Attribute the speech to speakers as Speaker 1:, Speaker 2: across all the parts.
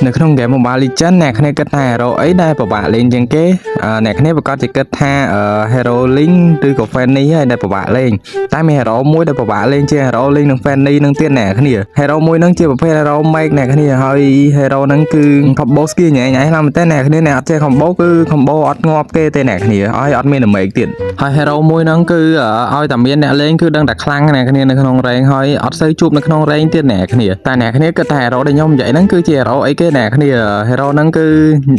Speaker 1: នៅក្នុង game Mobile Legends អ្នកគ្នាគិតថា hero អីដែលពិបាកលេងជាងគេអ្នកគ្នាប្រកាសជាគិតថា hero Link ឬក៏ Fanny ហើយដែលពិបាកលេងតែមាន hero មួយដែលពិបាកលេងជាង hero Link និង Fanny នឹងទៀតអ្នកគ្នា hero មួយនឹងជាប្រភេទ hero make អ្នកគ្នាហើយ hero នឹងគឺ combo skill ញ៉ៃៗឡើងតែអ្នកគ្នាអ្នកអត់ចេះ combo គឺ combo អត់ងាប់គេទេអ្នកគ្នាហើយអត់មាន make ទៀតហើយ hero មួយនឹងគឺឲ្យតែមានអ្នកលេងគឺដឹងតែខ្លាំងអ្នកគ្នានៅក្នុង rank ហើយអត់សូវជួបនៅក្នុង rank ទៀតអ្នកគ្នាតែអ្នកគ្នាគិតថា hero ដែលខ្ញុំនិយាយហ្នឹងគឺជា hero អីគេអ្នកគ្នា hero ហ្នឹងគឺ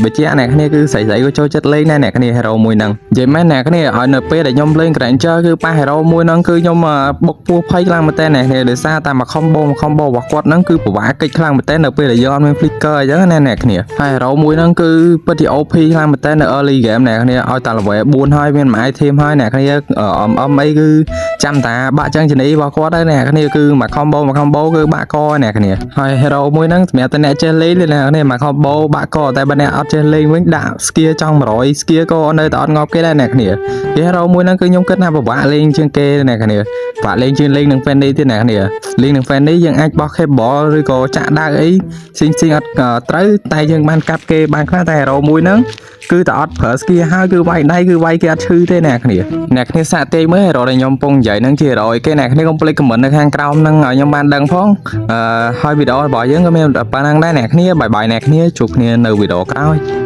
Speaker 1: បញ្ជាក់អ្នកគ្នាគឺស្រីៗក៏ចូលចិត្តលេងដែរអ្នកគ្នា hero មួយហ្នឹងនិយាយមែនអ្នកគ្នាឲ្យនៅពេលដែលខ្ញុំលេង Granger គឺប៉ះ hero មួយហ្នឹងគឺខ្ញុំបុកពោះភ័យខ្លាំងមែនតើអ្នកគ្នាដោយសារតែមួយ combo របស់គាត់ហ្នឹងគឺពិបាកកិច្ចខ្លាំងមែនតើនៅពេលដែលយើងអត់មាន flicker អញ្ចឹងណាអ្នកគ្នាហើយ hero មួយហ្នឹងគឺពិតជា OP ខ្លាំងមែនតើនៅ early game អ្នកគ្នាឲ្យតែ level 4ហើយមានមួយ item ហើយអ្នកគ្នាអីគឺចាំតាបាក់ចឹងជនីរបស់គាត់ហើយអ្នកគ្នាគឺមួយ combo គឺបាក់កអ្នកគ្នាហើយ hero មួយហ្នឹងសម្រាប់តែអ្នកចេះលេងអ្នកគ្នាមួយ combo បាក់កតែបើអ្នកអត់ចេះលេងវិញដាក់ skill ចង់100 skill ក៏នៅតែអត់ងាប់គេដែរអ្នកគ្នា hero មួយហ្នឹងគឺខ្ញុំគិតថាពិបាកលេងជាងគេអ្នកគ្នាពិបាកលេងជាងលេងនឹង Fanny ទៀតអ្នកគ្នាលេងនឹង Fanny យើងអាចបោះ cable ឬក៏ចាក់ដាវអីផ្សេងអត់ត្រូវតែយើងបានកាប់គេបានខ្លះតែ hero មួយហ្នឹងគឺតែអត់ប្រើ skill ហើយគឺវាយដៃគឺវាយគេអត់ឈឺទេអ្នកគ្នាសាកទេមើល hero ដែលខ្ញុំកំពុងនិយាយហ្នឹងជា hero អីគេអ្នកគ្នាកុំភ្លេច comment នៅខាងក្រោមហ្នឹងឲ្យខ្ញុំបានដឹងផងហើយវីដេអូរបស់យើងក៏មានប៉ុណ្ណឹងដែរអ្នកគ្នាបាយបាយអ្នកគ្នាជួបគ្នានៅវីដេអូក្រោយ